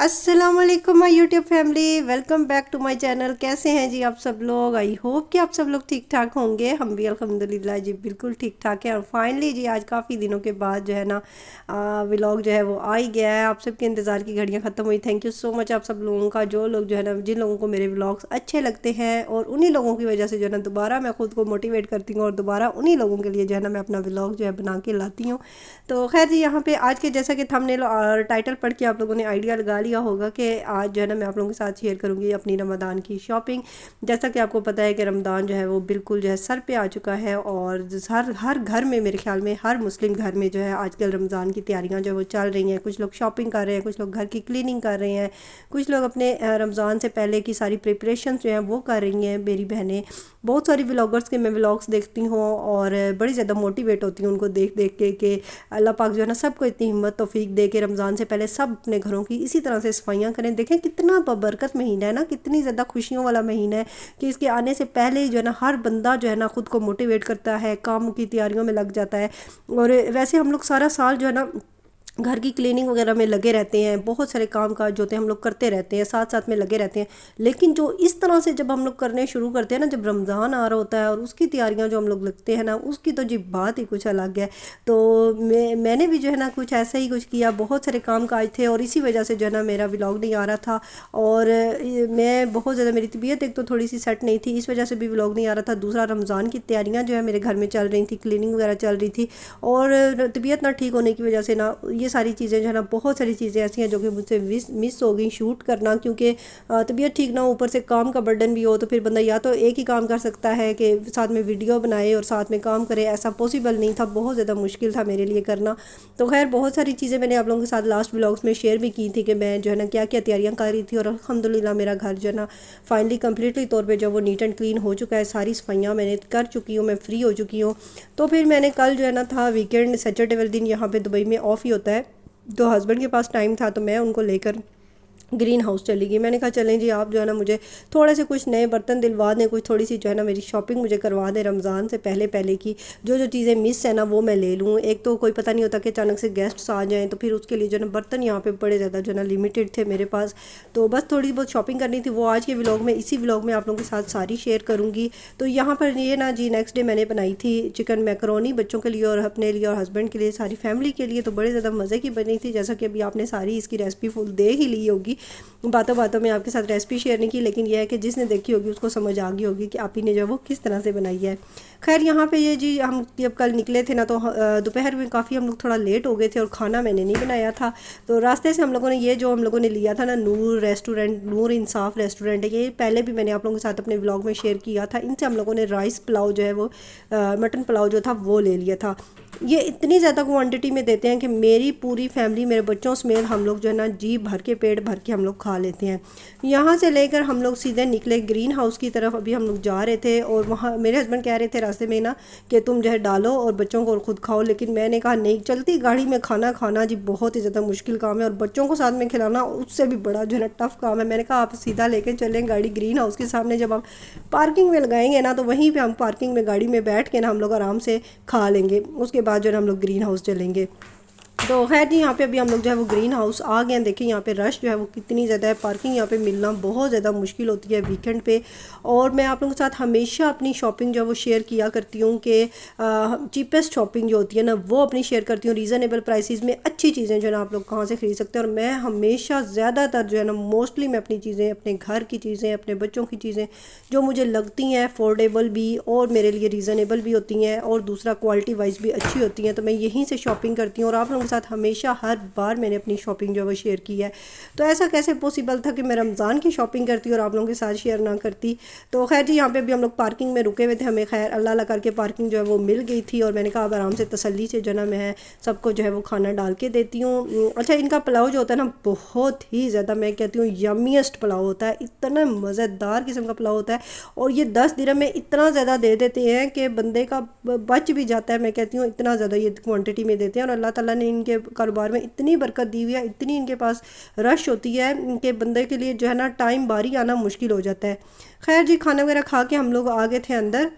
अस्सलाम वालेकुम my YouTube family, welcome back to my channel. कैसे हैं जी आप सब लोग? आई होप कि आप सब लोग ठीक ठाक होंगे। हम भी अल्हम्दुलिल्लाह जी बिल्कुल ठीक ठाक हैं। और फाइनली जी आज काफ़ी दिनों के बाद जो है ना व्लॉग जो है वो आ ही गया है। आप सबके इंतज़ार की घड़ियां ख़त्म हुई। थैंक यू सो मच आप सब लोगों का, जो लोग जो है ना, जिन लोगों को मेरे व्लॉग्स अच्छे लगते हैं और उन्हीं लोगों की वजह से जो है ना दोबारा मैं खुद को मोटिवेट करती हूँ और दोबारा उन्हीं लोगों के लिए जो है ना मैं अपना व्लॉग जो है बना के लाती हूँ। तो खैर जी, यहाँ पे आज के जैसा कि थंबनेल और टाइटल पढ़ के आप लोगों ने आइडिया लगा लिया होगा कि आज जो है ना मैं आप लोगों के साथ शेयर करूँगी अपनी रमज़ान की शॉपिंग। जैसा कि आपको पता है कि रमज़ान जो है वो बिल्कुल जो है सर पे आ चुका है और हर घर में, मेरे ख्याल में हर मुस्लिम घर में जो है आजकल रमज़ान की तैयारियाँ जो है वो चल रही हैं। कुछ लोग शॉपिंग कर रहे हैं, कुछ लोग घर की क्लीनिंग कर रहे हैं, कुछ लोग अपने रमज़ान से पहले की सारी प्रिपरेशन जो हैं वो कर रही हैं। मेरी बहनें, बहुत सारी व्लॉगर्स के मैं व्लॉग्स देखती हूँ और बड़ी ज़्यादा मोटिवेट होती हूँ उनको देख देख के कि अल्लाह पाक जो है ना सबको इतनी हिम्मत तौफीक दे के रमज़ान से पहले सब अपने घरों की इसी तरह से सफाइयाँ करें। देखें कितना बबरकत महीना है ना, कितनी ज़्यादा खुशियों वाला महीना है कि इसके आने से पहले ही जो है ना हर बंदा जो है ना ख़ुद को मोटिवेट करता है, काम की तैयारियों में लग जाता है। और वैसे हम लोग सारा साल जो है ना घर की क्लीनिंग वगैरह में लगे रहते हैं, बहुत सारे काम काज जो होते हैं हम लोग करते रहते हैं, साथ साथ में लगे रहते हैं। लेकिन जो इस तरह से जब हम लोग करने शुरू करते हैं ना, जब रमज़ान आ रहा होता है और उसकी तैयारियां जो हम लोग लगते हैं ना, उसकी तो जी बात ही कुछ अलग है। तो मैंने भी जो है ना कुछ ऐसा ही कुछ किया, बहुत सारे काम काज थे और इसी वजह से जो है ना मेरा व्लॉग नहीं आ रहा था। और मैं बहुत ज़्यादा, मेरी तबीयत एक तो थोड़ी सी सेट नहीं थी, इस वजह से भी व्लॉग नहीं आ रहा था। दूसरा, रमज़ान की तैयारियाँ जो है मेरे घर में चल रही थी, क्लीनिंग वगैरह चल रही थी और तबीयत ना ठीक होने की वजह से ना ये सारी चीज़ें जो है ना, बहुत सारी चीज़ें ऐसी हैं जो कि मुझसे मिस हो गई शूट करना, क्योंकि तबीयत ठीक ना हो, ऊपर से काम का बर्डन भी हो, तो फिर बंदा या तो एक ही काम कर सकता है कि साथ में वीडियो बनाए और साथ में काम करे। ऐसा पॉसिबल नहीं था, बहुत ज़्यादा मुश्किल था मेरे लिए करना। तो खैर बहुत सारी चीज़ें मैंने आप लोगों के साथ लास्ट व्लॉग्स में शेयर भी की थी कि मैं जो है ना क्या क्या तैयारियाँ कर रही थी। और अल्हम्दुलिल्लाह मेरा घर जो है ना फाइनली कम्प्लीटली तौर पर जो वो नीट एंड क्लीन हो चुका है, सारी सफाइयाँ मैंने कर चुकी हूँ, मैं फ्री हो चुकी हूँ। तो फिर मैंने कल जो है ना था वीकेंड, सैटरडे वाले दिन यहाँ पे दुबई में ऑफ़ ही होता है, तो हस्बैंड के पास टाइम था तो मैं उनको लेकर ग्रीन हाउस चली गई। मैंने कहा चलें जी, आप जो है ना मुझे थोड़े से कुछ नए बर्तन दिलवा दें, कुछ थोड़ी सी जो है ना मेरी शॉपिंग मुझे करवा दें रमज़ान से पहले पहले की, जो जो चीज़ें मिस है ना वो मैं ले लूँ। एक तो कोई पता नहीं होता कि अचानक से गेस्ट्स आ जाएँ, तो फिर उसके लिए जो है ना बर्तन यहाँ पे बड़े ज़्यादा जो है ना लिमिटेड थे मेरे पास। तो बस थोड़ी बहुत शॉपिंग करनी थी, वो आज के व्लॉग में, इसी व्लॉग में आप लोगों के साथ सारी शेयर करूँगी। तो यहाँ पर ये ना जी नेक्स्ट डे मैंने बनाई थी चिकन मैकरोनी बच्चों के लिए और अपने लिए और हस्बैंड के लिए, सारी फैमिली के लिए। तो बड़े ज़्यादा मज़े की बनी थी, जैसा कि अभी आपने सारी इसकी रेसिपी फुल दे ही ली होगी। बातों बातों में आपके साथ रेसिपी शेयर नहीं की, लेकिन यह है कि जिसने देखी होगी उसको समझ आ गई होगी कि आप ही ने जो वो किस तरह से बनाई है। खैर यहाँ पे ये जी, हम जब कल निकले थे ना तो दोपहर में काफ़ी हम लोग थोड़ा लेट हो गए थे और खाना मैंने नहीं बनाया था। तो रास्ते से हम लोगों ने ये जो हम लोगों ने लिया था ना, नूर रेस्टोरेंट, नूर इंसाफ रेस्टोरेंट है, ये पहले भी मैंने आप लोगों के साथ अपने व्लॉग में शेयर किया था। इनसे हम लोगों ने राइस पुलाव जो है वो मटन पुलाव जो था वो ले लिया था। ये इतनी ज़्यादा क्वांटिटी में देते हैं कि मेरी पूरी फैमिली, मेरे बच्चों समेत हम लोग जो है ना जी भर के, पेट भर के हम लोग खा लेते हैं। यहाँ से लेकर हम लोग सीधे निकले ग्रीन हाउस की तरफ। अभी हम लोग जा रहे थे और वहाँ मेरे हस्बैंड कह रहे थे रास्ते में ना कि तुम जो है डालो और बच्चों को और ख़ुद खाओ, लेकिन मैंने कहा नहीं, चलती गाड़ी में खाना खाना जी बहुत ही ज़्यादा मुश्किल काम है और बच्चों को साथ में खिलाना उससे भी बड़ा जो है ना टफ़ काम है। मैंने कहा आप सीधा लेके चलें गाड़ी ग्रीन हाउस के सामने, जब हम पार्किंग में लगाएंगे ना तो वहीं पर हम पार्किंग में गाड़ी में बैठ के ना हम लोग आराम से खा लेंगे, उसके बाद जो है हम लोग ग्रीन हाउस चलेंगे। तो खैर जी, यहाँ पे अभी हम लोग जो है वो ग्रीन हाउस आ गए हैं। देखिए यहाँ पे रश जो है वो कितनी ज़्यादा है, पार्किंग यहाँ पे मिलना बहुत ज़्यादा मुश्किल होती है वीकेंड पे। और मैं आप लोगों के साथ हमेशा अपनी शॉपिंग जो है वो शेयर किया करती हूँ कि चीपेस्ट शॉपिंग जो होती है ना वो अपनी शेयर करती हूँ, रीज़नेबल प्राइसेस में अच्छी चीज़ें जो है ना आप लोग कहाँ से खरीद सकते हैं। और मैं हमेशा ज़्यादातर जो है ना मोस्टली मैं अपनी चीज़ें, अपने घर की चीज़ें, अपने बच्चों की चीज़ें जो मुझे लगती हैं अफोर्डेबल भी और मेरे लिए रीज़नेबल भी होती हैं और दूसरा क्वालिटी वाइज भी अच्छी होती हैं, तो मैं यहीं से शॉपिंग करती हूँ। और आप लोगों के साथ हमेशा हर बार मैंने अपनी शॉपिंग जो है वो शेयर की है। तो ऐसा कैसे पॉसिबल था कि मैं रमज़ान की शॉपिंग करती और आप लोगों के साथ शेयर ना करती। तो खैर जी, यहाँ पे भी हम लोग पार्किंग में रुके हुए थे, हमें खैर अल्लाह अल्लाह करके पार्किंग जो है वो मिल गई थी। और मैंने कहा अब आराम से तसल्ली से जो है ना मैं सबको जो है वो खाना डाल के देती हूँ। अच्छा, इनका पुलाव जो होता है ना बहुत ही ज़्यादा, मैं कहती हूँ यमीएस्ट पुलाव होता है, इतना मज़ेदार किस्म का पुलाव होता है। और ये 10 दिरहम में इतना ज़्यादा दे देते हैं कि बंदे का बच भी जाता है। मैं कहती हूँ इतना ज़्यादा ये क्वांटिटी में देते हैं और अल्लाह ताला ने इनके कारोबार में इतनी बरकत दी हुई है, इतनी इनके पास रश होती है कि बंदे के लिए जो है ना टाइम बारी आना मुश्किल हो जाता है। खैर जी, खाना वगैरह खा के हम लोग आ गए थे अंदर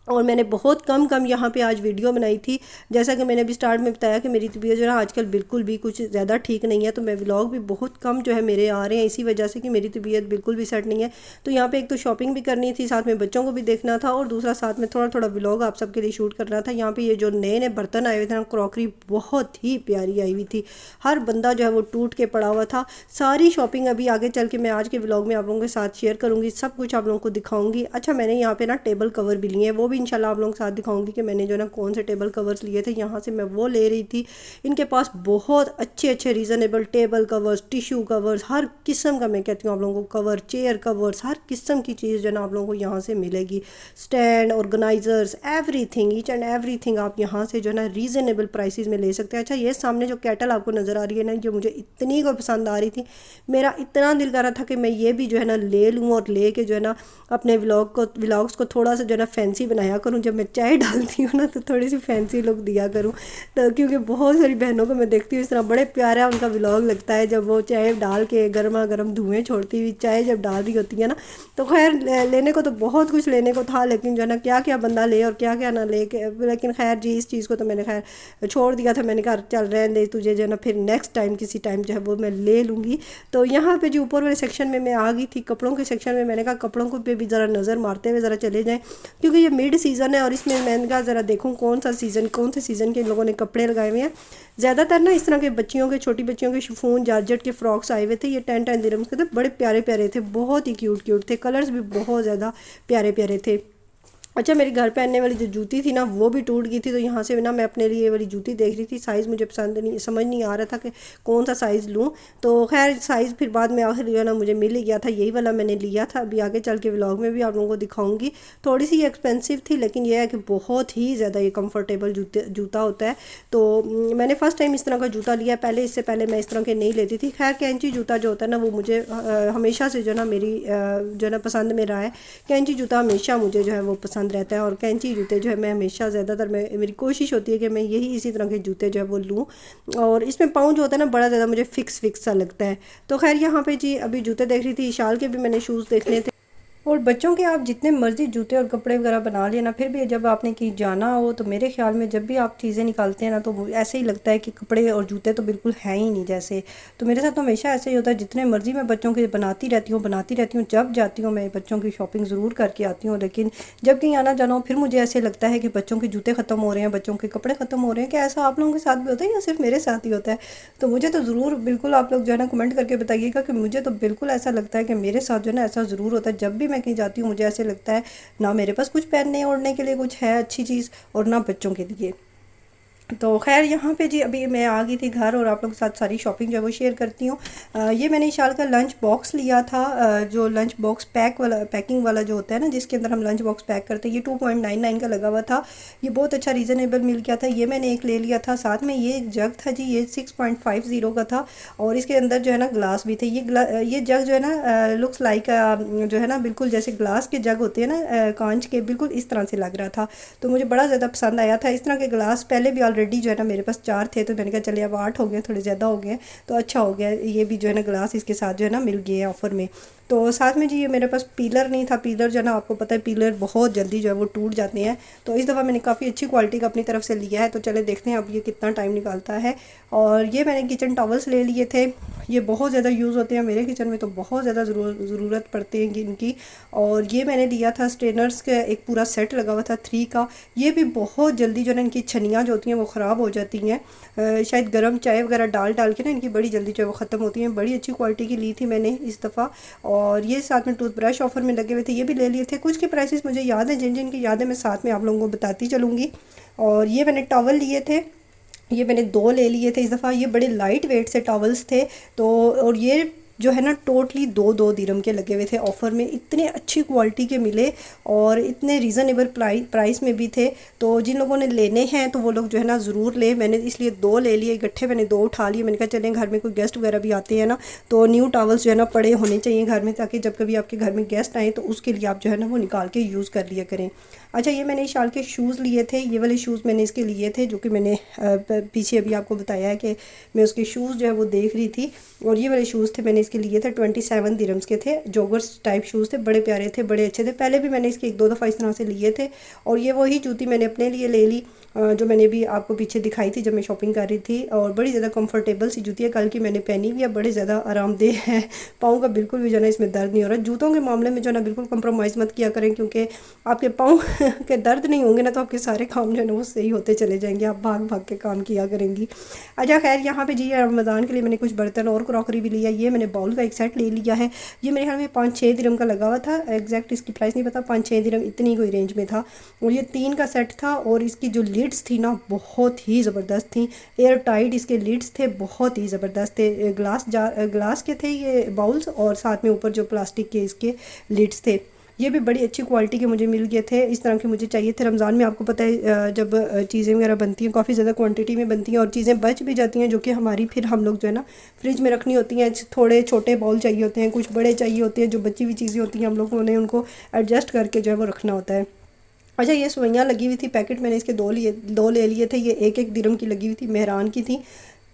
और मैंने बहुत कम कम यहाँ पे आज वीडियो बनाई थी। जैसा कि मैंने अभी स्टार्ट में बताया कि मेरी तबीयत जो है आजकल बिल्कुल भी कुछ ज़्यादा ठीक नहीं है, तो मैं व्लॉग भी बहुत कम जो है मेरे आ रहे हैं इसी वजह से कि मेरी तबीयत बिल्कुल भी सेट नहीं है। तो यहाँ पे एक तो शॉपिंग भी करनी थी, साथ में बच्चों को भी देखना था, और दूसरा साथ में थोड़ा थोड़ा व्लॉग आप सबके लिए शूट करना था। यहाँ पर ये जो नए नए बर्तन आए हुए थे ना, क्रॉकरी बहुत ही प्यारी आई हुई थी, हर बंदा जो है वो टूट के पड़ा हुआ था। सारी शॉपिंग अभी आगे चल के मैं आज के व्लॉग में आप लोगों के साथ शेयर करूँगी, सब कुछ आप लोगों को दिखाऊँगी। अच्छा, मैंने यहाँ पे ना टेबल कवर भी लिए हैं, वो भी इंशाल्लाह आप लोगों के साथ दिखाऊंगी कि मैंने जो ना कौन से टेबल कवर्स लिए थे। यहाँ से मैं वो ले रही थी। इनके पास बहुत अच्छे अच्छे reasonable table covers, tissue covers, हर किस्म का मैं कहती हूँ आप लोगों को कवर, चेयर कवर्स, हर किस्म की चीज़ जो ना आप लोगों को यहाँ से मिलेगी। Stand, organisers, everything, each and everything आप यहाँ से जो है ना रीज़नेबल प्राइसेस में ले सकते हैं। अच्छा, ये सामने जो केटल आपको नज़र आ रही है ना, जो मुझे इतनी को पसंद आ रही थी, मेरा इतना दिल कर रहा था कि मैं ये भी जो है ना ले लूँ और ले के जो है ना अपने व्लॉग्स को थोड़ा सा जो है ना फैंसी बनाया करूँ। जब मैं चाय डालती हूँ ना तो थोड़ी सी फैंसी लुक दिया करूँ, तो क्योंकि बहुत सारी बहनों को मैं देखती हूँ इस तरह बड़े प्यारा उनका व्लॉग लगता है जब वो चाय डाल के गर्मा गर्म धुएँ छोड़ती हुई चाय जब डाल रही होती है ना। तो खैर लेने को तो बहुत कुछ लेने को था, लेकिन जो है ना क्या क्या बंदा ले और क्या क्या ना ले के, लेकिन खैर जी इस चीज़ को तो मैंने खैर छोड़ दिया था। मैंने कहा चल रहने दे, तुझे जो है ना फिर नेक्स्ट टाइम किसी टाइम जो है वो मैं ले लूँगी। तो यहाँ पे जो ऊपर वाले सेक्शन में मैं आ गई थी, कपड़ों के सेक्शन में। मैंने कहा कपड़ों को पे भी ज़रा नज़र मारते हुए ज़रा चले जाएँ, क्योंकि ये मिड सीज़न है और इसमें मैंने कहा ज़रा देखूँ कौन से सीज़न के इन लोगों ने कपड़े लगाए हुए हैं। ज़्यादातर ना इस तरह के बच्चियों के, छोटी बच्चियों के शिफॉन जॉर्जेट के फ्रॉक्स आए हुए थे। ये 10 दिरहम्स के थे, बड़े प्यारे प्यारे थे, बहुत ही क्यूट थे, कलर्स भी बहुत ज़्यादा प्यारे प्यारे थे। अच्छा, मेरी घर पहनने वाली जो जूती थी ना वो भी टूट गई थी, तो यहाँ से ना मैं अपने लिए ये वाली जूती देख रही थी। साइज़ मुझे पसंद नहीं, समझ नहीं आ रहा था कि कौन सा साइज़ लूँ। तो खैर साइज़ फिर बाद में आखिर जो है ना मुझे मिल ही गया था, यही वाला मैंने लिया था। अभी आगे चल के व्लॉग में भी आप लोगों को दिखाऊंगी। थोड़ी सी एक्सपेंसिव थी, लेकिन यह है कि बहुत ही ज़्यादा ये कम्फर्टेबल जूता होता है। तो मैंने फ़र्स्ट टाइम इस तरह का जूता लिया, पहले इससे पहले मैं इस तरह के नहीं लेती थी। खैर कैंची जूता जो होता है ना वो मुझे हमेशा से जो ना मेरी जो है ना पसंद में रहा है। कैंची जूता हमेशा मुझे जो है वो पसंद रहता है, और कैंची जूते जो है मैं हमेशा ज़्यादातर मेरी कोशिश होती है कि मैं यही इसी तरह के जूते जो है वो लूँ। और इसमें पाँव जो होता है ना बड़ा ज़्यादा मुझे फिक्स सा लगता है। तो खैर यहाँ पे जी अभी जूते देख रही थी, शाल के भी मैंने शूज़ देखने थे। और बच्चों के आप जितने मर्ज़ी जूते और कपड़े वगैरह बना लिए ना, फिर भी जब आपने कहीं जाना हो तो मेरे ख्याल में जब भी आप चीज़ें निकालते हैं ना तो ऐसे ही लगता है कि कपड़े और जूते तो बिल्कुल हैं ही नहीं जैसे। तो मेरे साथ तो हमेशा ऐसे ही होता है, जितने मर्ज़ी मैं बच्चों के बनाती रहती हूँ। जब जाती हूँ मैं बच्चों की शॉपिंग ज़रूर करके आती हूँ, लेकिन जब कहीं आना जाना हो फिर मुझे ऐसे लगता है कि बच्चों के जूते ख़त्म हो रहे हैं, बच्चों के कपड़े ख़त्म हो रहे हैं। क्या ऐसा आप लोगों के साथ भी होता है या सिर्फ मेरे साथ ही होता है? तो मुझे तो ज़रूर बिल्कुल आप लोग जो है ना कमेंट करके बताइएगा कि मुझे तो बिल्कुल ऐसा लगता है कि मेरे साथ जो है ना ऐसा ज़रूर होता है। जब भी मैं कहीं जाती हूँ मुझे ऐसे लगता है ना मेरे पास कुछ पहनने ओढ़ने के लिए कुछ है अच्छी चीज़, और ना बच्चों के लिए। तो खैर यहाँ पे जी अभी मैं आ गई थी घर, और आप लोगों के साथ सारी शॉपिंग जो है वो शेयर करती हूँ। ये मैंने शाल का लंच बॉक्स लिया था, जो लंच बॉक्स पैकिंग वाला जो होता है ना, जिसके अंदर हम लंच बॉक्स पैक करते हैं। ये 2.99 का लगा हुआ था, ये बहुत अच्छा रीज़नेबल मिल गया था। ये मैंने एक ले लिया था। साथ में ये एक जग था जी, ये 6.50 का था, और इसके अंदर जो है ना ग्लास भी थे। ये जग जो है ना लुक्स लाइक जो है ना बिल्कुल जैसे ग्लास के जग होते हैं ना कांच के, बिल्कुल इस तरह से लग रहा था। तो मुझे बड़ा ज़्यादा पसंद आया था। इस तरह के ग्लास पहले भी ऑलरेडी जो है ना मेरे पास 4 थे, तो मैंने कहा चलिए अब 8 हो गए, थोड़े ज़्यादा हो गए तो अच्छा हो गया। ये भी जो है ना ग्लास इसके साथ जो है ना मिल गए हैं ऑफ़र में। तो साथ में जी ये मेरे पास पीलर नहीं था। पीलर जो है ना आपको पता है पीलर बहुत जल्दी जो है वो टूट जाते हैं, तो इस दफ़ा मैंने काफ़ी अच्छी क्वालिटी का अपनी तरफ से लिया है। तो चले देखते हैं अब ये कितना टाइम निकालता है। और ये मैंने किचन टॉवल्स ले लिए थे, ये बहुत ज़्यादा यूज़ होते हैं मेरे किचन में, तो बहुत ज़्यादा ज़रूरत पड़ती है इनकी। और ये मैंने लिया था स्ट्रेनर्स का एक पूरा सेट लगा हुआ था 3 का। ये भी बहुत जल्दी जो है ना इनकी छनियाँ जो होती हैं वो ख़राब हो जाती हैं, शायद गर्म चाय वगैरह डाल के ना इनकी बड़ी जल्दी जो है वो ख़त्म होती हैं। बड़ी अच्छी क्वालिटी की ली थी मैंने इस दफ़ा। और ये साथ में टूथब्रश ऑफ़र में लगे हुए थे, ये भी ले लिए थे। कुछ के प्राइसेस मुझे याद है, जिन जिन की याद है मैं साथ में आप लोगों को बताती चलूँगी। और ये मैंने टॉवल लिए थे, ये मैंने 2 ले लिए थे इस दफ़ा। ये बड़े लाइट वेट से टॉवल्स थे, तो और ये जो है ना टोटली 2 दिरहम के लगे हुए थे ऑफ़र में। इतने अच्छी क्वालिटी के मिले और इतने रीज़नेबल प्राइस में भी थे। तो जिन लोगों ने लेने हैं तो वो लोग जो है ना ज़रूर ले। मैंने इसलिए 2 ले लिए इकट्ठे, मैंने 2 उठा लिए। मैंने कहा चलें घर में कोई गेस्ट वगैरह भी आते हैं ना, तो न्यू टॉवल्स जो है ना पड़े होने चाहिए घर में, ताकि जब कभी आपके घर में गेस्ट आए तो उसके लिए आप जो है ना वो निकाल के यूज़ कर लिया करें। अच्छा, ये मैंने शाल के शूज़ लिए थे, ये वाले शूज़ मैंने इसके लिए थे, जो कि मैंने पीछे अभी आपको बताया है कि मैं उसके शूज़ जो है वो देख रही थी। और ये वाले शूज़ थे मैंने इसके लिए थे 27 दिरम्स के थे। जॉगर्स टाइप शूज़ थे, बड़े प्यारे थे, बड़े अच्छे थे। पहले भी मैंने इसके 1-2 दफ़ा इस तरह से लिए थे और ये वही जूती मैंने अपने लिए ले ली जो मैंने भी आपको पीछे दिखाई थी जब मैं शॉपिंग कर रही थी। और बड़ी ज़्यादा कंफर्टेबल सी जूती है, कल की मैंने पहनी हुई है, बड़े ज़्यादा आरामदेह है। पाँव का बिल्कुल भी जो है ना इसमें दर्द नहीं हो रहा। जूतों के मामले में जो है ना बिल्कुल कंप्रोमाइज़ मत किया करें, क्योंकि आपके पाँव के दर्द नहीं होंगे ना तो आपके सारे काम जो है ना वो सही होते चले जाएंगे, आप भाग भाग के काम किया करेंगी। अच्छा खैर, यहाँ पे जी रमज़ान के लिए मैंने कुछ बर्तन और क्रॉकरी भी लिया। ये मैंने बाउल का एक सेट ले लिया है। ये मेरे ख्याल में 5-6 दिरहम का लगा हुआ था, एग्जैक्ट इसकी प्राइस नहीं पता, 5-6 दिरहम इतनी कोई रेंज में था। और ये 3 का सेट था और इसकी जो लिड्स थी ना बहुत ही ज़बरदस्त थी, एयर टाइट इसके लिड्स थे, बहुत ही ज़बरदस्त थे। ग्लास के थे ये बाउल्स और साथ में ऊपर जो प्लास्टिक के इसके लिड्स थे। ये भी बड़ी अच्छी क्वालिटी के मुझे मिल गए थे, इस तरह के मुझे चाहिए थे। रमज़ान में आपको पता है जब चीज़ें वगैरह बनती हैं काफ़ी ज़्यादा क्वांटिटी में बनती हैं और चीज़ें बच भी जाती हैं, जो कि हमारी फिर हम लोग जो है ना फ्रिज में रखनी होती हैं। थोड़े छोटे बाउल चाहिए होते हैं, कुछ बड़े चाहिए होते हैं, जो बची हुई चीज़ें होती हैं हम लोगों ने उनको एडजस्ट करके जो है वो रखना होता है। अच्छा, ये सुइयाँ लगी हुई थी, पैकेट मैंने इसके 2 ले लिए थे। ये 1-1 दिरहम की लगी हुई थी, मेहरान की थी।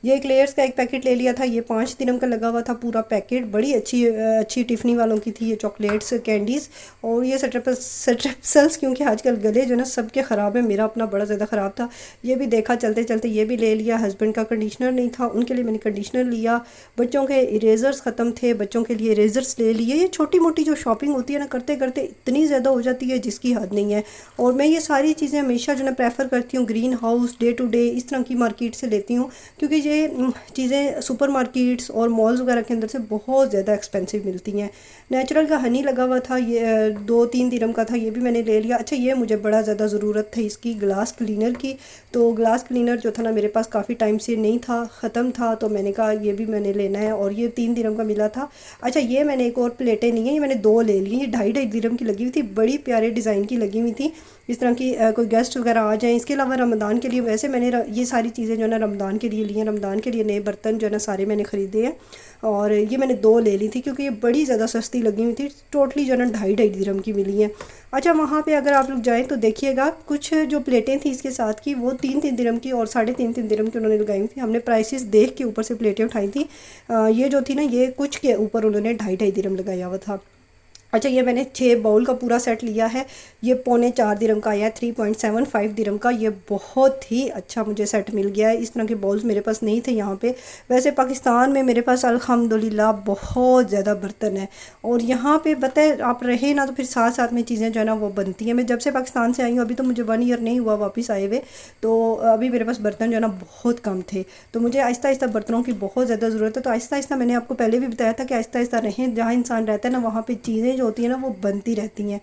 ये एक्लेयर्स का एक पैकेट ले लिया था, ये 5 दिरहम का लगा हुआ था पूरा पैकेट। बड़ी अच्छी टिफ़नी वालों की थी ये चॉकलेट्स कैंडीज़। और ये स्ट्रेप्सल्स, क्योंकि आजकल गले जो है ना सबके ख़राब है, मेरा अपना बड़ा ज़्यादा ख़राब था, ये भी देखा चलते चलते ये भी ले लिया। हस्बैंड का कंडीशनर नहीं था, उनके लिए मैंने कंडीशनर लिया। बच्चों के इरेज़र्स ख़त्म थे, बच्चों के लिए इरेज़र्स ले लिए। ये छोटी मोटी जो शॉपिंग होती है ना करते करते इतनी ज़्यादा हो जाती है जिसकी हद नहीं है। और मैं ये सारी चीज़ें हमेशा जो है प्रेफर करती हूँ green house, day to day, इस तरह की मार्केट से लेती हूँ, क्योंकि ये चीज़ें सुपर मार्केट्स और मॉल्स वगैरह के अंदर से बहुत ज़्यादा एक्सपेंसिव मिलती हैं। नेचुरल का हनी लगा हुआ था, ये 2-3 दिरहम का था, ये भी मैंने ले लिया। अच्छा, ये मुझे बड़ा ज़्यादा ज़रूरत थी इसकी ग्लास क्लीनर की, तो ग्लास क्लीनर जो था ना मेरे पास काफ़ी टाइम से नहीं था, ख़त्म था, तो मैंने कहा ये भी मैंने लेना है और ये 3 दिरहम का मिला था। अच्छा, ये मैंने एक और प्लेटें नहीं है, ये मैंने 2 ले ली। ये 2.5 दिरहम की लगी हुई थी, बड़ी प्यारे डिज़ाइन की लगी हुई थी, इस तरह की कोई गेस्ट वगैरह आ जाएँ। इसके अलावा रमज़ान के लिए वैसे मैंने ये सारी चीज़ें जो है ना रमज़ान के लिए ली हैं। रमज़ान के लिए नए बर्तन जो है ना सारे मैंने ख़रीदे हैं और ये मैंने 2 ले ली थी क्योंकि ये बड़ी ज़्यादा सस्ती लगी हुई थी। टोटली जो है ना 2.5 दिरहम की मिली है। अच्छा, वहाँ पे अगर आप लोग जाएँ तो देखिएगा कुछ जो प्लेटें थी इसके साथ की वो 3-3 दिरहम की और 3.5 दिरहम की उन्होंने लगाई हुई थी। हमने प्राइसेस देख के ऊपर से प्लेटें उठाई थी। ये जो थी ना ये कुछ के ऊपर उन्होंने 2.5 दिरहम लगाया हुआ था। अच्छा, ये मैंने 6 बाउल का पूरा सेट लिया है, ये 3.25 दिरहम का आया है, 3.75 दिरहम का। ये बहुत ही अच्छा मुझे सेट मिल गया है, इस तरह के बाउल्स मेरे पास नहीं थे यहाँ पे। वैसे पाकिस्तान में मेरे पास अल्हम्दुलिल्लाह बहुत ज़्यादा बर्तन है और यहाँ पे बताए आप रहे ना तो फिर साथ साथ में चीज़ें जो है ना वो बनती हैं। मैं जब से पाकिस्तान से आई हूँ, अभी तो मुझे 1 ईयर नहीं हुआ वापस आए हुए, तो अभी मेरे पास बर्तन जो है ना बहुत कम थे, तो मुझे आहिस्ता आहिस्ता बर्तनों की बहुत ज़्यादा ज़रूरत है। तो आहिस्ता आहिस्ता मैंने आपको पहले भी बताया था कि आहिस्ता आहिस्ता रहें, जहाँ इंसान रहता है ना वहाँ पर चीज़ें जो होती है ना वो बनती रहती हैं।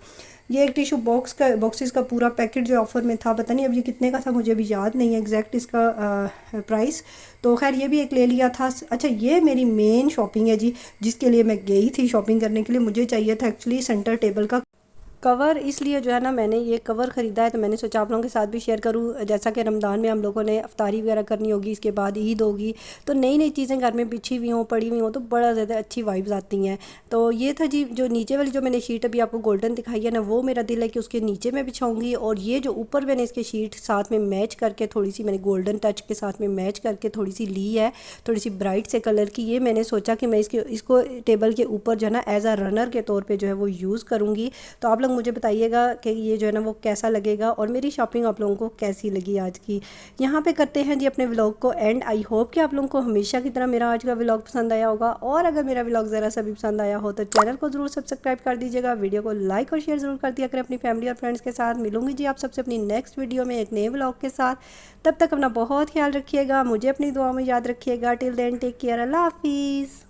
ये एक टिशू बॉक्सेस का पूरा पैकेट जो ऑफ़र में था, पता नहीं अब ये कितने का था, मुझे अभी याद नहीं है एग्जैक्ट इसका प्राइस। तो खैर ये भी एक ले लिया था। अच्छा, ये मेरी मेन शॉपिंग है जी, जिसके लिए मैं गई थी शॉपिंग करने के लिए। मुझे चाहिए था एक्चुअली सेंटर टेबल का कवर, इसलिए जो है ना मैंने ये कवर ख़रीदा है। तो मैंने सोचा आप लोगों के साथ भी शेयर करूँ, जैसा कि रमज़ान में हम लोगों ने अफ्तारी वगैरह करनी होगी, इसके बाद ईद होगी, तो नई नई चीज़ें घर में बिछी हुई हों, पड़ी हुई हों, तो बड़ा ज़्यादा अच्छी वाइब्स आती हैं। तो ये था जी, जो नीचे वाली जो मैंने शीट अभी आपको गोल्डन दिखाई है ना, वो मेरा दिल है कि उसके नीचे मैं बिछाऊँगी। और ये जो ऊपर मैंने इसके शीट साथ में मैच करके थोड़ी सी मैंने गोल्डन टच के साथ में मैच करके थोड़ी सी ली है, थोड़ी सी ब्राइट से कलर की। ये मैंने सोचा कि मैं इसको टेबल के ऊपर जो है ना एज आ रनर के तौर पर जो है वो यूज़ करूँगी। तो आप लोग मुझे बताइएगा कि ये जो है ना वो कैसा लगेगा और मेरी शॉपिंग आप लोगों को कैसी लगी आज की। यहाँ पे करते हैं जी अपने व्लॉग को एंड। आई होप कि आप लोगों को हमेशा की तरह मेरा आज का व्लॉग पसंद आया होगा, और अगर मेरा व्लॉग ज़रा सा भी पसंद आया हो तो चैनल को ज़रूर सब्सक्राइब कर दीजिएगा, वीडियो को लाइक और शेयर ज़रूर कर दिया करें अपनी फैमिली और फ्रेंड्स के साथ। मिलूंगी जी आप सबसे अपनी नेक्स्ट वीडियो में एक नए व्लॉग के साथ। तब तक अपना बहुत ख्याल रखिएगा, मुझे अपनी दुआ में याद रखिएगा। टिल देन टेक केयर, अल्लाह हाफिज़।